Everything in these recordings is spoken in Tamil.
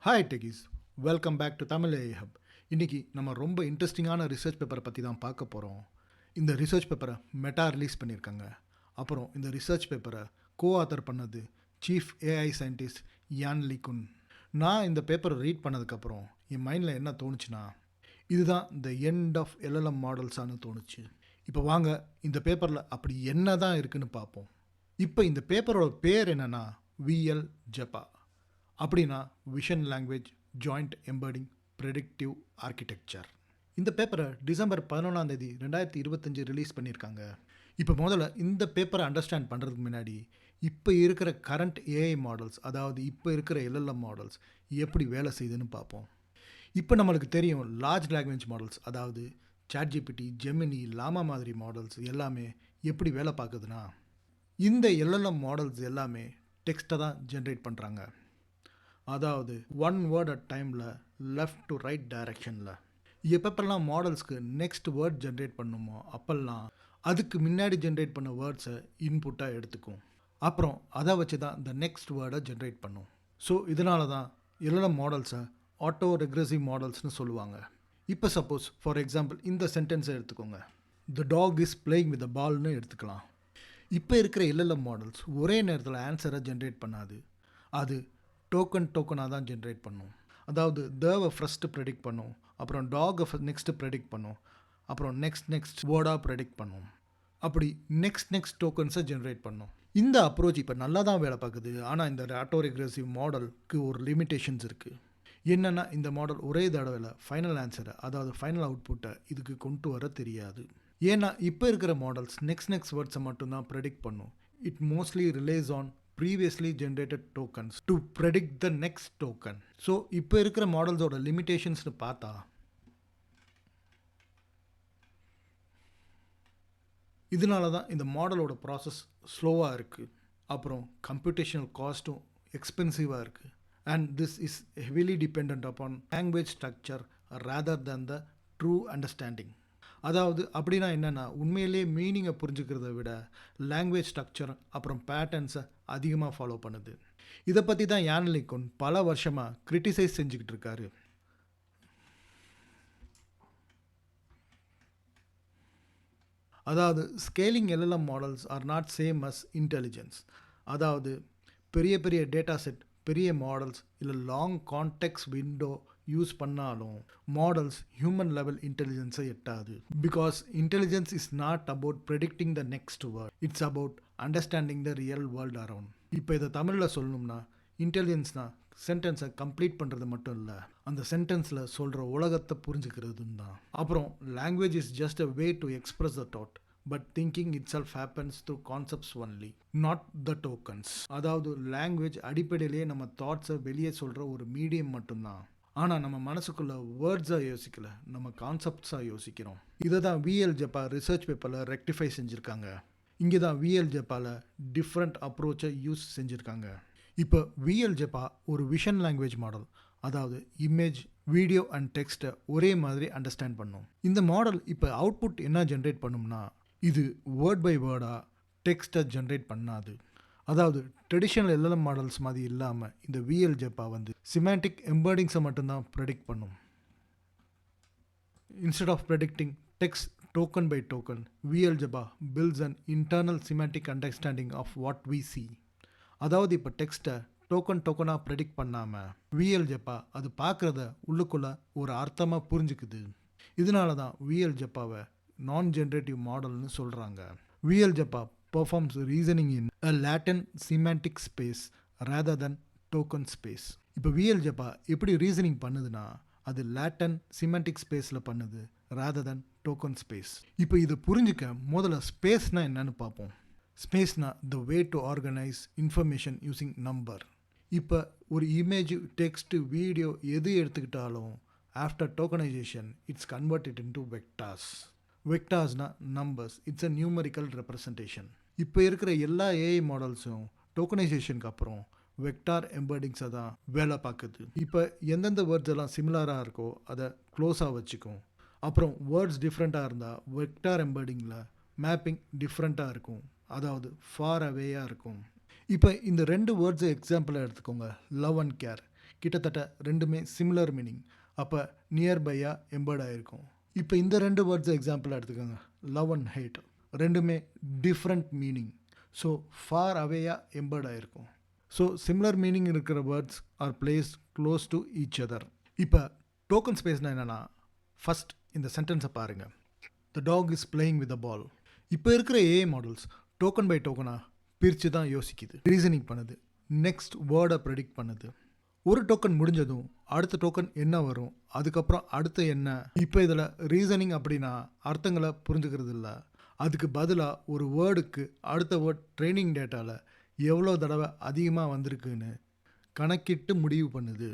Hi techies, welcome back to Tamil AI hub. இன்றைக்கி நம்ம ரொம்ப இன்ட்ரெஸ்டிங்கான ரிசர்ச் பேப்பரை பற்றி தான் பார்க்க போகிறோம். இந்த ரிசர்ச் பேப்பரை மெட்டா ரிலீஸ் பண்ணியிருக்காங்க. அப்புறம் இந்த ரிசர்ச் பேப்பரை ஆத்தர் பண்ணது சீஃப் ஏஐ சயின்டிஸ்ட் யான் லீ குன். நான் இந்த பேப்பரை ரீட் பண்ணதுக்கப்புறம் என் மைண்டில் என்ன தோணுச்சுன்னா, இதுதான் த எண்ட் ஆஃப் எல்எல்எம் மாடல்ஸானு தோணுச்சு. இப்போ வாங்க இந்த பேப்பரில் அப்படி என்ன தான் இருக்குன்னு பார்ப்போம். இப்போ இந்த பேப்பரோட பேர் என்னென்னா விஎல் ஜெப்பா, அப்படின்னா vision language joint embedding predictive architecture. இந்த பேப்பரை டிசம்பர் 11 2025 ரிலீஸ் பண்ணியிருக்காங்க. இப்போ முதல்ல இந்த பேப்பரை அண்டர்ஸ்டாண்ட் பண்ணுறதுக்கு முன்னாடி இப்போ இருக்கிற கரண்ட் ஏஐ மாடல்ஸ், அதாவது இப்போ இருக்கிற எல்எல்எம் மாடல்ஸ் எப்படி வேலை செய்யுதுன்னு பார்ப்போம். இப்போ நம்மளுக்கு தெரியும் லார்ஜ் லாங்குவேஜ் மாடல்ஸ், அதாவது சாட்ஜிபிடி, ஜெமினி, லாமா மாதிரி மாடல்ஸ் எல்லாமே எப்படி வேலை பார்க்குதுன்னா, இந்த எல்எல்எம் மாடல்ஸ் எல்லாமே டெக்ஸ்ட்டை தான் ஜென்ரேட் பண்ணுறாங்க. அதாவது ஒன் வேர்ட் அட் டைமில் லெஃப்ட் டு ரைட் டைரக்ஷனில். எப்பப்பெல்லாம் மாடல்ஸ்க்கு நெக்ஸ்ட் வேர்ட் ஜென்ரேட் பண்ணுமோ அப்போல்லாம் அதுக்கு முன்னாடி ஜென்ரேட் பண்ண வேர்ட்ஸை இன்புட்டாக எடுத்துக்கும். அப்புறம் அதை வச்சு தான் இந்த நெக்ஸ்ட் வேர்டை ஜென்ரேட் பண்ணும். ஸோ இதனால தான் எல்எல்எம் மாடல்ஸை ஆட்டோ ரெக்ரெசிவ் மாடல்ஸ்னு சொல்லுவாங்க. இப்போ சப்போஸ் ஃபார் எக்ஸாம்பிள் இந்த சென்டென்ஸை எடுத்துக்கோங்க, the dog is playing with the பால்னு எடுத்துக்கலாம். இப்போ இருக்கிற எல்எல்எம் மாடல்ஸ் ஒரே நேரத்தில் ஆன்சரை ஜென்ரேட் பண்ணாது. அது டோக்கனாக தான் ஜென்ரேட் பண்ணும். அதாவது தேவை ஃபஸ்ட்டு ப்ரெடிக்ட் பண்ணும், அப்புறம் டாகை நெக்ஸ்ட்டு ப்ரெடிக்ட் பண்ணும், அப்புறம் நெக்ஸ்ட் வேர்டாக ப்ரெடிக்ட் பண்ணும். அப்படி நெக்ஸ்ட் டோக்கன்ஸை ஜென்ரேட் பண்ணும். இந்த அப்ரோச் இப்போ நல்லா தான் வேலை பார்க்குது. ஆனால் இந்த ஆட்டோ ரெக்ரெசிவ் மாடலுக்கு ஒரு லிமிட்டேஷன்ஸ் இருக்குது. என்னென்னா இந்த மாடல் ஒரே தடவையில் ஃபைனல் ஆன்சரை, அதாவது ஃபைனல் அவுட்புட்டை இதுக்கு கொண்டு வர தெரியாது. ஏன்னா இப்போ இருக்கிற மாடல்ஸ் நெக்ஸ்ட் வேர்ட்ஸை மட்டும்தான் ப்ரெடிக்ட் பண்ணும். It mostly relies on previously generated tokens to predict the next token. So இப்போ இருக்கிற மாடல்ஸோட லிமிட்டேஷன்ஸ்னு பார்த்தா, இதனால தான் இந்த மாடலோட ப்ராசஸ் ஸ்லோவாக இருக்குது, அப்புறம் கம்ப்யூட்டேஷனல் காஸ்ட்டும் எக்ஸ்பென்சிவாக இருக்குது. And this is heavily depend upon language structure rather than the true understanding. அதாவது அப்படின்னா என்னென்னா, உண்மையிலே மீனிங்கை புரிஞ்சுக்கிறத விட லாங்குவேஜ் ஸ்ட்ரக்சர் அப்புறம் பேட்டர்ன்ஸை அதிகமாக ஃபாலோ பண்ணுது. இதை பற்றி தான் யான் லீ குன் பல வருஷமாக கிரிட்டிசைஸ் செஞ்சுக்கிட்டு இருக்காரு. அதாவது scaling LLM models are not same as intelligence. அதாவது பெரிய பெரிய டேட்டா செட், பெரிய மாடல்ஸ் இல்லை லாங் கான்டெக்ஸ்ட் விண்டோ யூஸ் பண்ணாலும் மாடல்ஸ் ஹியூமன் லெவல் இன்டெலிஜென்ஸை எட்டாது. Because intelligence is not about predicting the next word, it's about understanding the real world around. இப்போ இதை தமிழில் சொல்லணும்னா, இன்டெலிஜென்ஸ்னா சென்டென்ஸை கம்ப்ளீட் பண்ணுறது மட்டும் இல்லை, அந்த சென்டென்ஸில் சொல்கிற உலகத்தை புரிஞ்சுக்கிறதுன்னு தான். அப்புறம் language is just a way to express the thought, but thinking it self happens through concepts only, not the tokens. அதாவது லாங்குவேஜ் அடிப்படையிலேயே நம்ம தாட்ஸை வெளியே சொல்கிற ஒரு மீடியம் மட்டும்தான். ஆனால் நம்ம மனசுக்குள்ளே வேர்ட்ஸாக யோசிக்கல, நம்ம கான்செப்ட்ஸாக யோசிக்கிறோம். இதை தான் விஎல் ஜெப்பா ரிசர்ச் பேப்பரில் ரெக்டிஃபை செஞ்சுருக்காங்க. இங்கே தான் விஎல் ஜெப்பாவில் டிஃப்ரெண்ட் அப்ரோச்சை யூஸ் செஞ்சுருக்காங்க. இப்போ விஎல் ஜெப்பா ஒரு விஷன் லாங்குவேஜ் மாடல், அதாவது இமேஜ், வீடியோ அண்ட் டெக்ஸ்ட்டை ஒரே மாதிரி அண்டர்ஸ்டாண்ட் பண்ணும். இந்த மாடல் இப்போ அவுட்புட் என்ன ஜென்ரேட் பண்ணும்னா, இது வேர்ட் பை வேர்டாக டெக்ஸ்ட்டை ஜென்ரேட் பண்ணாது. அதாவது ட்ரெடிஷ்னல் எல்எல்எம் மாடல்ஸ் மாதிரி இல்லாமல் இந்த விஎல் ஜெப்பா சிமேண்டிக் எம்பர்டிங்ஸை மட்டும்தான் ப்ரெடிக்ட் பண்ணும். Instead of predicting text token by token, VL JEPA builds an internal semantic understanding of what we see. அதாவது இப்போ டெக்ஸ்ட்டை டோக்கனாக ப்ரெடிக்ட் பண்ணாமல் விஎல் ஜெப்பா அது பார்க்குறத உள்ளுக்குள்ளே ஒரு அர்த்தமாக புரிஞ்சுக்குது. இதனால தான் விஎல் ஜெப்பாவை நான் ஜென்ரேட்டிவ் மாடல்னு சொல்கிறாங்க. VL JEPA performs reasoning in a latent semantic space rather than token space. இப்போ விஎல் ஜெப்பா எப்படி ரீசனிங் பண்ணுதுன்னா, அது லேட்டன் சிமெண்டிக் ஸ்பேஸில் பண்ணுது rather than token space. இப்போ இது புரிஞ்சுக்க முதல்ல ஸ்பேஸ்னால் என்னன்னு பார்ப்போம். ஸ்பேஸ்னால் the way to organise information using number. இப்போ ஒரு இமேஜ், டெக்ஸ்ட், வீடியோ எது எடுத்துக்கிட்டாலும் after tokenisation it's converted into vectors. வெக்டார்ஸ்னால் numbers, it's a numerical representation. இப்போ இருக்கிற எல்லா ஏஐ மாடல்ஸும் டோக்கனைசேஷனுக்கு அப்புறம் வெக்டார் எம்பர்டிங்ஸை தான் வேலை பார்க்குது. இப்போ எந்தெந்த வேர்ட்ஸ் எல்லாம் சிமிலராக இருக்கோ அதை க்ளோஸாக வச்சுக்கும். அப்புறம் வேர்ட்ஸ் டிஃப்ரெண்ட்டாக இருந்தால் வெக்டார் எம்பர்டிங்கில் மேப்பிங் டிஃப்ரெண்ட்டாக இருக்கும், அதாவது ஃபார் அவேயாக இருக்கும். இப்போ இந்த ரெண்டு வேர்ட்ஸை எக்ஸாம்பிளாக எடுத்துக்கோங்க, லவ் அண்ட் கேர். கிட்டத்தட்ட ரெண்டுமே சிமிலர் மீனிங். அப்போ நியர்பையாக எம்பர்ட் ஆகிருக்கும். இப்போ இந்த ரெண்டு வேர்ட்ஸ் எக்ஸாம்பிள் எடுத்துக்கோங்க. லவ் அண்ட் ஹேட் ரெண்டுமே டிஃப்ரெண்ட் மீனிங். ஸோ ஃபார் அவேயாக எம்பர்ட் ஆகிருக்கும். ஸோ சிமிலர் மீனிங் இருக்கிற words are placed close to each other. இப்போ டோக்கன் ஸ்பேஸ்னால் என்னென்னா, ஃபஸ்ட் இந்த சென்டென்ஸை பாருங்கள். The dog is playing with a ball. இப்போ இருக்கிற ஏஐ மாடல்ஸ் டோக்கன் பை டோக்கனாக பிரித்து தான் யோசிக்குது, ரீசனிங் பண்ணுது, நெக்ஸ்ட் வேர்டை ப்ரெடிக்ட் பண்ணுது. ஒரு டோக்கன் முடிஞ்சதும் அடுத்த டோக்கன் என்ன வரும், அதுக்கப்புறம் அடுத்த என்ன. இப்போ இதில் ரீசனிங் அப்படின்னா அர்த்தங்களை புரிஞ்சுக்கிறது இல்லை. அதுக்கு பதிலாக ஒரு வேர்டுக்கு அடுத்த வேர்ட் ட்ரைனிங் டேட்டாவில் எவ்வளோ தடவை அதிகமாக வந்திருக்குன்னு கணக்கிட்டு முடிவு பண்ணுது.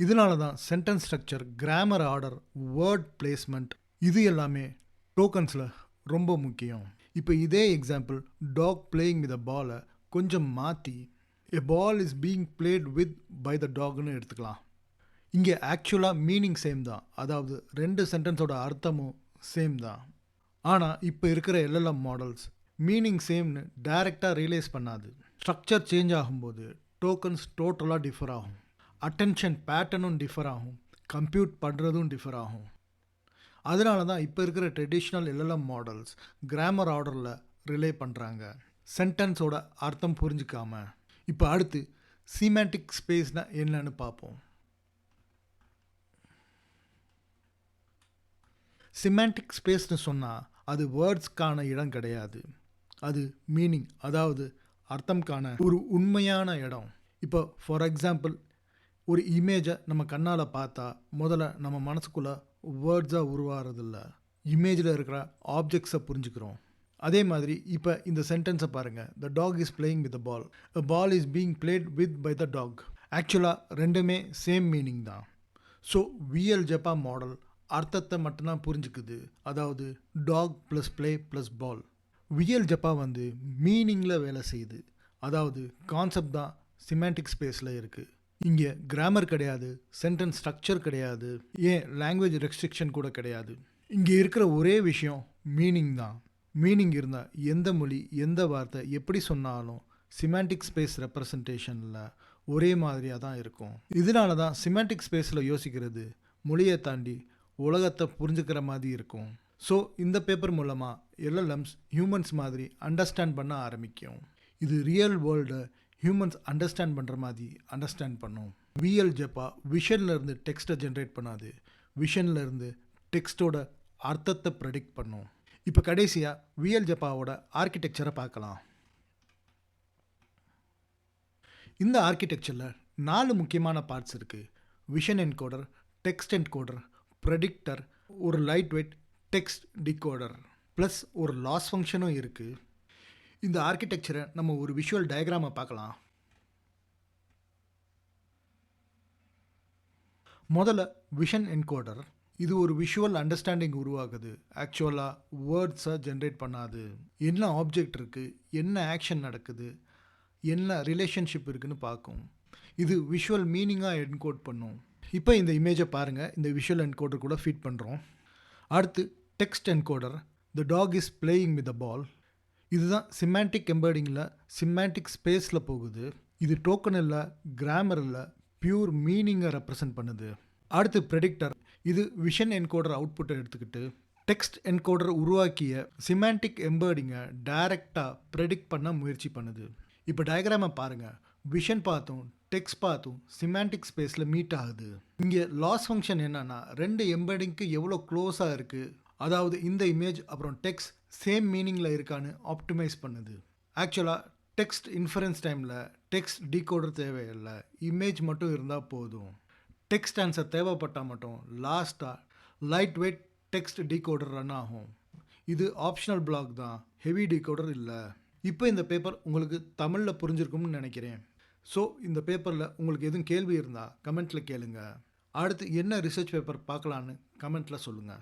இதனால தான் sentence structure, grammar order, word placement இது எல்லாமே டோக்கன்ஸில் ரொம்ப முக்கியம். இப்போ இதே example dog playing with a பாலை கொஞ்சம் மாற்றி a ball is being played with by the டாக்னு எடுத்துக்கலாம். இங்கே ஆக்சுவலாக மீனிங் சேம் தான், அதாவது ரெண்டு சென்டென்ஸோட அர்த்தமும் சேம் தான். ஆனால் இப்போ இருக்கிற எல்எல்எம் மாடல்ஸ் மீனிங் சேம்னு டைரெக்டாக ரியலைஸ் பண்ணாது. ஸ்ட்ரக்சர் சேஞ்ச் ஆகும்போது டோக்கன்ஸ் டோட்டலாக டிஃபர் ஆகும், அட்டென்ஷன் பேட்டர்னும் டிஃபர் ஆகும், கம்ப்யூட் பண்ணுறதும் டிஃபர் ஆகும். அதனால தான் இப்போ இருக்கிற ட்ரெடிஷ்னல் எல்எல்எம் மாடல்ஸ் கிராமர் ஆர்டரில் ரிலே பண்ணுறாங்க, சென்டென்ஸோட அர்த்தம் புரிஞ்சிக்காம. இப்போ அடுத்து சிமேண்டிக் ஸ்பேஸ்னால் என்னன்னு பார்ப்போம். சிமேண்டிக் ஸ்பேஸ்னு சொன்னால் அது வேர்ட்ஸ்க்கான இடம் கிடையாது, அது மீனிங், அதாவது அர்த்தம்கான ஒரு உண்மையான இடம். இப்போ ஃபார் எக்ஸாம்பிள் ஒரு இமேஜை நம்ம கண்ணால் பார்த்தா முதல்ல நம்ம மனசுக்குள்ளே வேர்ட்ஸாக உருவாகிறதில்ல, இமேஜில் இருக்கிற ஆப்ஜெக்ட்ஸை புரிஞ்சுக்கிறோம். அதே மாதிரி இப்போ இந்த சென்டென்ஸை பாருங்கள். The dog is playing with a ball, a ball is being played with by the dog. ஆக்சுவலாக ரெண்டுமே சேம் மீனிங் தான். ஸோ விஎல் ஜெப்பா மாடல் அர்த்தத்தை மட்டும்தான் புரிஞ்சுக்குது, அதாவது dog plus play plus ball. VL JEPA மீனிங்கில் வேலை செய்யுது, அதாவது கான்செப்ட் தான் சிமேண்டிக் ஸ்பேஸில் இருக்குது. இங்கே கிராமர் கிடையாது, சென்டென்ஸ் ஸ்ட்ரக்சர் கிடையாது, ஏன் லாங்குவேஜ் ரெஸ்ட்ரிக்ஷன் கூட கிடையாது. இங்கே இருக்கிற ஒரே விஷயம் மீனிங் தான். மீனிங் இருந்தால் எந்த மொழி எந்த வார்த்தை எப்படி சொன்னாலும் சிமேண்டிக் ஸ்பேஸ் ரெப்ரசன்டேஷனில் ஒரே மாதிரியாக தான் இருக்கும். இதனால தான் சிமேண்டிக் ஸ்பேஸில் யோசிக்கிறது மொழியை தாண்டி உலகத்தை புரிஞ்சுக்கிற மாதிரி இருக்கும். ஸோ இந்த பேப்பர் மூலமாக எல்எல்எம்ஸ் ஹியூமன்ஸ் மாதிரி அண்டர்ஸ்டாண்ட் பண்ண ஆரம்பிக்கும். இது ரியல் வேர்ல்டை ஹியூமன்ஸ் அண்டர்ஸ்டாண்ட் பண்ணுற மாதிரி அண்டர்ஸ்டாண்ட் பண்ணும். விஎல் ஜெப்பா விஷன்லேருந்து டெக்ஸ்ட்டை ஜென்ரேட் பண்ணாது, விஷன்லேருந்து டெக்ஸ்ட்டோட அர்த்தத்தை ப்ரெடிக்ட் பண்ணும். இப்போ கடைசியாக விஎல் ஜெப்பாவோட ஆர்கிடெக்சரை பார்க்கலாம். இந்த ஆர்கிடெக்சரில் 4 முக்கியமான பார்ட்ஸ் இருக்குது. Vision encoder, text encoder, predictor, ஒரு light weight text decoder, plus ஒரு லாஸ் ஃபங்க்ஷனும் இருக்குது. இந்த ஆர்கிடெக்சரை நம்ம ஒரு விஷுவல் டயக்ராமை பார்க்கலாம். முதல்ல விஷன் என்கோடர். இது ஒரு விஷுவல் அண்டர்ஸ்டாண்டிங் உருவாகுது, ஆக்சுவலாக வேர்ட்ஸை ஜென்ரேட் பண்ணாது. என்ன ஆப்ஜெக்ட் இருக்குது, என்ன ஆக்ஷன் நடக்குது, என்ன ரிலேஷன்ஷிப் இருக்குதுன்னு பார்க்கும். இது விஷுவல் மீனிங்காக என்கோட் பண்ணும். இப்போ இந்த இமேஜை பாருங்கள், இந்த விஷுவல் என்கோடர் கூட ஃபீட் பண்ணுறோம். அடுத்து text encoder. The dog is playing with a ball. இதுதான் சிமேண்டிக் எம்பர்டிங்கில் சிமேண்டிக் ஸ்பேஸில் போகுது. இது டோக்கன் இல்லை, கிராமர் இல்லை, பியூர் மீனிங்கை ரெப்ரசன்ட் பண்ணுது. அடுத்து ப்ரெடிக்டர். இது விஷன் என்கோடர் அவுட்புட்டை எடுத்துக்கிட்டு டெக்ஸ்ட் என்கோடர் உருவாக்கிய சிமேண்டிக் எம்பர்டிங்கை டைரெக்டாக ப்ரெடிக்ட் பண்ண முயற்சி பண்ணுது. இப்போ டயக்ராமை பாருங்கள். விஷன் பார்த்தும் டெக்ஸ்ட் பார்த்தும் சிமேண்டிக் ஸ்பேஸில் மீட் ஆகுது. இங்கே லாஸ் ஃபங்க்ஷன் என்னன்னா, ரெண்டு எம்பர்டிங்க்கு எவ்வளோ க்ளோஸாக இருக்குது, அதாவது இந்த இமேஜ் அப்புறம் டெக்ஸ்ட் சேம் மீனிங்கில் இருக்கான்னு ஆப்டிமைஸ் பண்ணுது. ஆக்சுவலாக டெக்ஸ்ட் இன்ஃபரன்ஸ் டைமில் டெக்ஸ்ட் டீகோடர் தேவையில்லை, இமேஜ் மட்டும் இருந்தால் போதும். டெக்ஸ்ட் ஆன்சர் தேவைப்பட்டால் மட்டும் லாஸ்ட்டாக light weight text decoder run ஆகும். இது ஆப்ஷனல் பிளாக் தான், ஹெவி டீகோடர் இல்லை. இப்போ இந்த பேப்பர் உங்களுக்கு தமிழில் புரிஞ்சிருக்கும்னு நினைக்கிறேன். ஸோ இந்த பேப்பரில் உங்களுக்கு எதுவும் கேள்வி இருந்தால் கமெண்ட்டில் கேளுங்க. அடுத்து என்ன ரிசர்ச் பேப்பர் பார்க்கலான்னு கமெண்ட்டில் சொல்லுங்கள்.